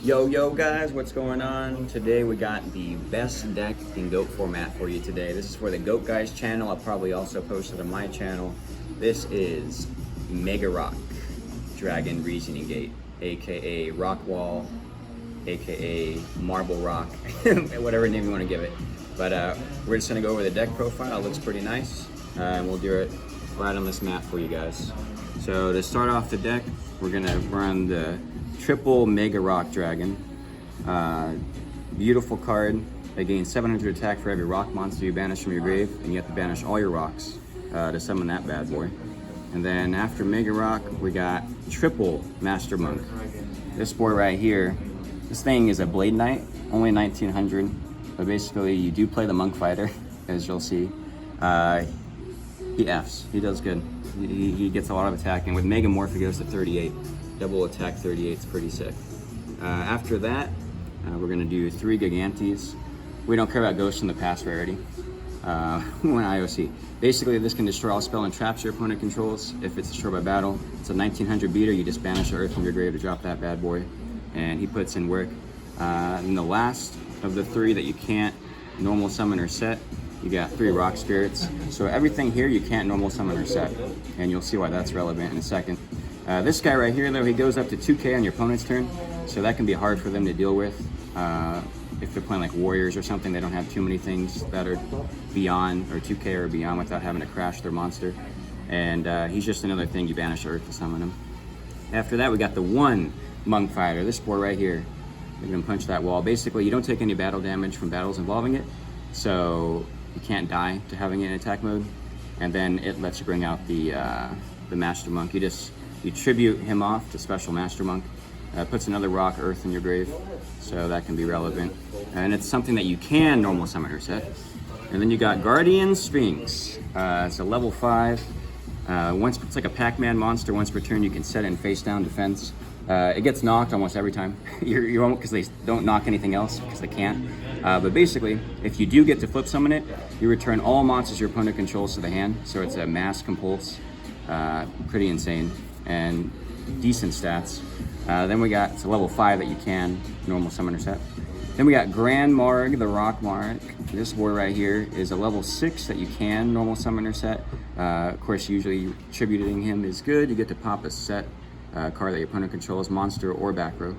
Yo guys, what's going on? Today we got the best deck in GOAT format for you today. This is for the GOAT Guys channel. I'll probably also post it on my channel. This is Megarock Dragon Reasoning Gate, aka Rock Wall, aka Marble Rock, whatever name you want to give it. But we're just gonna go over the deck profile. It looks pretty nice, and we'll do it right on this map for you guys. So to start off the deck, we're gonna run the triple Megarock Dragon. Beautiful card. They gain 700 attack for every rock monster you banish from your grave, and you have to banish all your rocks to summon that bad boy. And then after Megarock, we got triple Master Monk. This boy right here, this thing is a Blade Knight, only 1900, but basically you do play the Monk Fighter, as you'll see. He Fs, he does good. He gets a lot of attack, and with Megamorph he goes to 38. Double attack 38 is pretty sick. After that, we're gonna do 3 Gigantes. We don't care about Ghost in the Past rarity. One IOC. Basically, this can destroy all spell and traps your opponent controls if it's destroyed by battle. It's a 1900 beater. You just banish the earth from your grave to drop that bad boy, and he puts in work. And the last of the 3 that you can't normal summon or set, you got 3 Rock Spirits. So everything here you can't normal summon or set, and you'll see why that's relevant in a second. This guy right here, though, he goes up to 2k on your opponent's turn, so that can be hard for them to deal with. If they're playing like Warriors or something, they don't have too many things that are beyond, or 2k or beyond, without having to crash their monster. And he's just another thing you banish Earth to summon him. After that, we got the 1 Monk Fighter, this boy right here. You're gonna punch that wall. Basically, you don't take any battle damage from battles involving it, so you can't die to having it in attack mode. And then it lets you bring out the Master Monk. You tribute him off to Special Master Monk. Puts another rock, earth in your grave, so that can be relevant. And it's something that you can normal summon or set. And then you got Guardian Sphinx. It's a level 5. It's like a Pac-Man monster. Once per turn, you can set it in face down defense. It gets knocked almost every time. You're almost, because they don't knock anything else, because they can't. But basically, if you do get to flip summon it, you return all monsters your opponent controls to the hand. So it's a mass compulse. Pretty insane and decent stats. Then we got, it's a level 5 that you can normal summon or set. Then we got Grand Marg, the Rock Mark. This boy right here is a level 6 that you can normal summon or set. Of course, usually tributing him is good. You get to pop a set card that your opponent controls, monster or back row.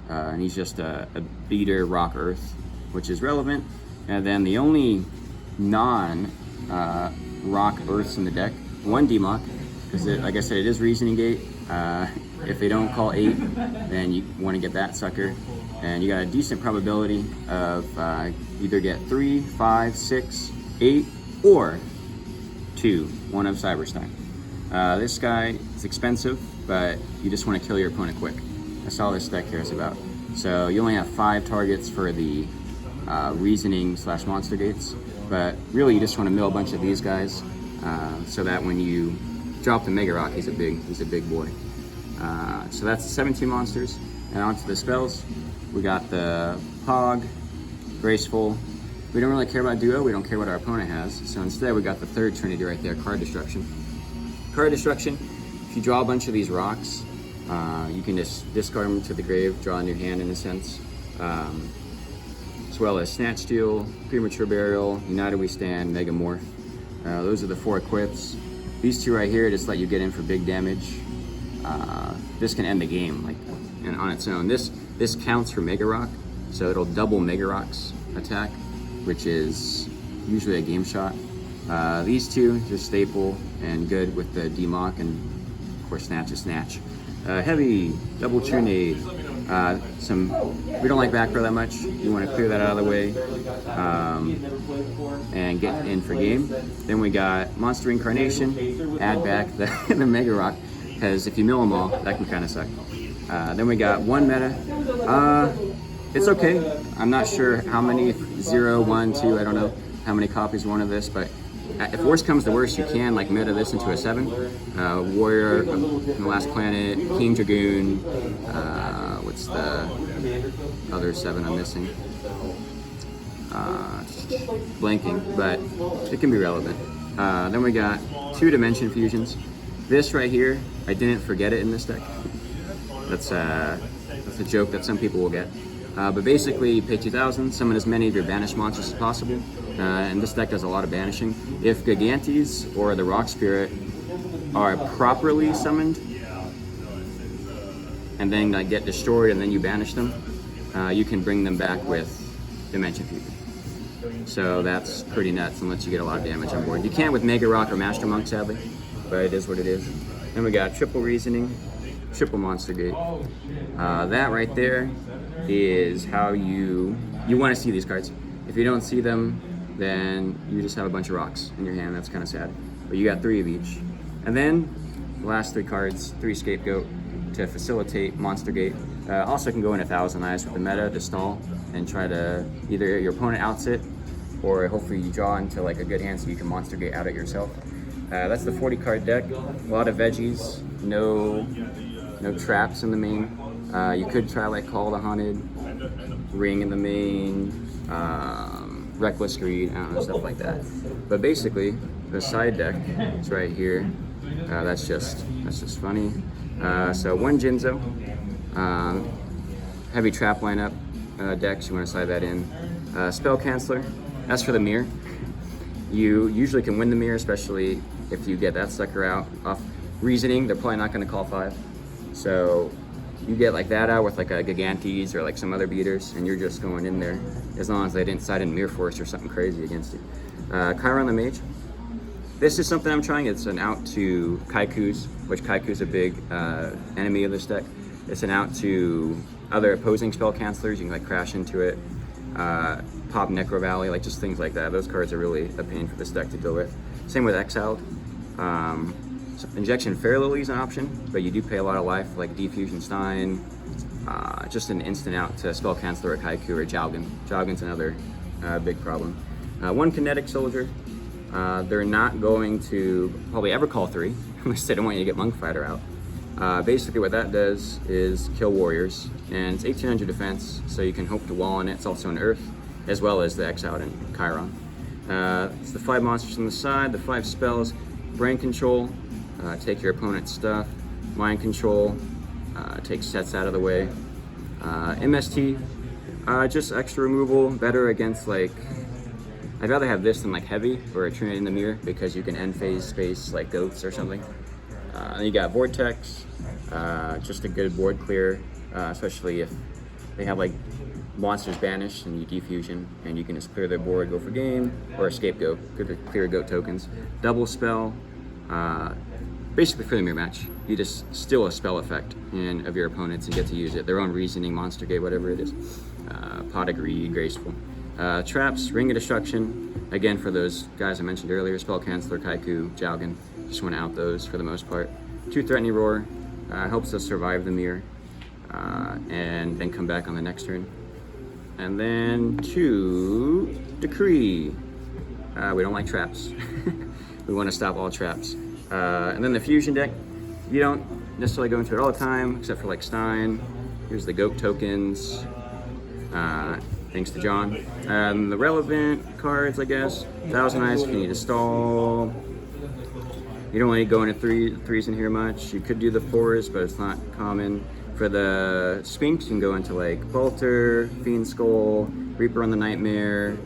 And he's just a beater rock earth, which is relevant. And then the only non-rock earths in the deck, 1 D-Mock, because like I said, it is Reasoning Gate. If they don't call 8, then you want to get that sucker. And you got a decent probability of either get 3, 5, 6, 8, or 2, 1 of Cyberstein. This guy is expensive, but you just want to kill your opponent quick. That's all this deck cares about. So you only have 5 targets for the Reasoning / Monster Gates, but really you just want to mill a bunch of these guys so that when you drop the Megarock, he's a big boy. So that's 17 monsters. And onto the spells, we got the Pog, Graceful. We don't really care about Duo, we don't care what our opponent has. So instead we got the 3rd Trinity right there, Card Destruction. Card Destruction, if you draw a bunch of these rocks, you can just discard them to the grave, draw a new hand in a sense. As well as Snatch Steal, Premature Burial, United We Stand, Megamorph. Those are the 4 equips. These 2 right here just let you get in for big damage. This can end the game and on its own. This counts for Megarock, so it'll double Megarock's attack, which is usually a game shot. These 2 just staple and good with the D-Mock, and of course Snatch is Snatch. Heavy, double Trinade. We don't like back row that much. You want to clear that out of the way and get in for game. Then we got Monster Incarnation. Add back the Megarock, because if you mill them all, that can kind of suck. Then we got 1 meta. It's okay. I'm not sure how many, 0, 1, 2, I don't know how many copies one of this, but if worst comes to worst, you can like meta this into a 7. Warrior from the Last Planet, King Dragoon, what's the other 7 I'm missing? Blanking, but it can be relevant. Then we got 2 Dimension Fusions. This right here, I didn't forget it in this deck. That's It's a joke that some people will get. But basically, you pay 2,000, summon as many of your banished monsters as possible, and this deck does a lot of banishing. If Gigantes or the Rock Spirit are properly summoned, and then like, get destroyed and then you banish them, you can bring them back with Dimension Fusion. So that's pretty nuts and lets you get a lot of damage on board. You can't with Megarock or Master Monk, sadly, but it is what it is. Then we got triple Reasoning, triple Monster Gate. That right there is how you want to see these cards. If you don't see them, then you just have a bunch of rocks in your hand. That's kind of sad. But you got 3 of each. And then the last 3 cards, 3 Scapegoat to facilitate Monster Gate. Also can go in 1,000 Eyes with the meta to stall and try to either your opponent outs it, or hopefully you draw into like a good hand so you can Monster Gate out it yourself. That's the 40 card deck. A lot of veggies, no traps in the main. You could try like Call the Haunted, Ring in the main, Reckless Greed, I don't know, stuff like that. But basically, the side deck is right here. That's just funny. So 1 Jinzo, heavy trap lineup decks, you want to slide that in. Spell Canceller, that's for the mirror. You usually can win the mirror, especially if you get that sucker out off Reasoning. They're probably not going to call 5. So you get like that out with like a Gigantes or like some other beaters, and you're just going in there as long as they didn't side in Mirror Force or something crazy against you. Chiron the Mage. This is something I'm trying. It's an out to Kaiku's, which Kaiku's a big enemy of this deck. It's an out to other opposing spell cancelers. You can like crash into it, pop Necro Valley, like just things like that. Those cards are really a pain for this deck to deal with. Same with Exiled. Injection Fair Lily is an option, but you do pay a lot of life, like Defusion Stein, just an instant out to Spell Canceller or Kaiku or Jalgan. Jalgan's another big problem. 1 Kinetic Soldier. They're not going to probably ever call 3, unless they don't want you to get Monk Fighter out. Basically what that does is kill warriors, and it's 1800 defense, so you can hope to wall on it. It's also an Earth, as well as the Exiled and Chiron. It's the 5 monsters on the side, the 5 spells. Brain Control, take your opponent's stuff. Mind Control, take sets out of the way. MST, just extra removal, better against like, I'd rather have this than like Heavy or a Trinity in the Mirror, because you can end phase space like Goats or something. You got Vortex, just a good board clear, especially if they have like monsters banished and you defusion, and you can just clear their board, go for game, or a Scapegoat, clear Goat tokens. Double Spell, basically for the mirror match. You just steal a spell effect of your opponents and get to use it. Their own Reasoning, Monster Gate, whatever it is. Pot of Greed, Graceful. Traps, Ring of Destruction, again for those guys I mentioned earlier, Spell Canceller, Kaiku, Jalgan. Just want to out those for the most part. 2 Threatening Roar, helps us survive the mirror, and then come back on the next turn. And then 2 Decree. We don't like traps. We want to stop all traps. And then the Fusion deck, you don't necessarily go into it all the time, except for like Stein. Here's the Goat tokens, thanks to John. The relevant cards, I guess. 1,000 Eyes if you need to stall. You don't really go into threes in here much. You could do the 4s, but it's not common. For the Sphinx, you can go into like Bolter, Fiend Skull, Reaper on the Nightmare.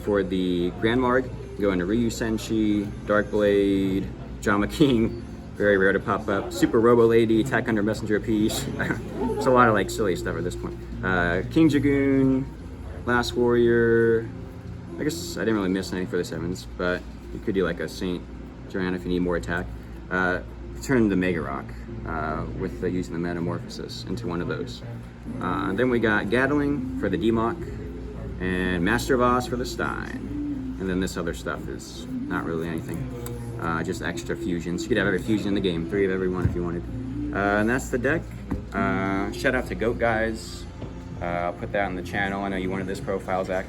For the Grand Marg, you go into Ryu Senshi, Dark Blade, Drama King, very rare to pop up. Super Robo Lady, Attack Under Messenger of Peace. It's a lot of like silly stuff at this point. King Dragoon, Last Warrior. I guess I didn't really miss any for the 7s, but you could do like a Saint Joanna if you need more attack. Turn the Megarock with using the Metamorphosis into one of those. Then we got Gatling for the Demok, and Master of Oz for the Stein. And then this other stuff is not really anything. Just extra fusions. You could have every fusion in the game, 3 of every one if you wanted. And that's the deck. Shout out to Goat Guys. I'll put that on the channel. I know you wanted this profile, Zach.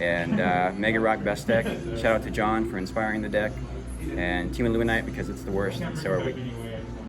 And Megarock best deck. Shout out to John for inspiring the deck. And Team Illuminite because it's the worst, and so are we.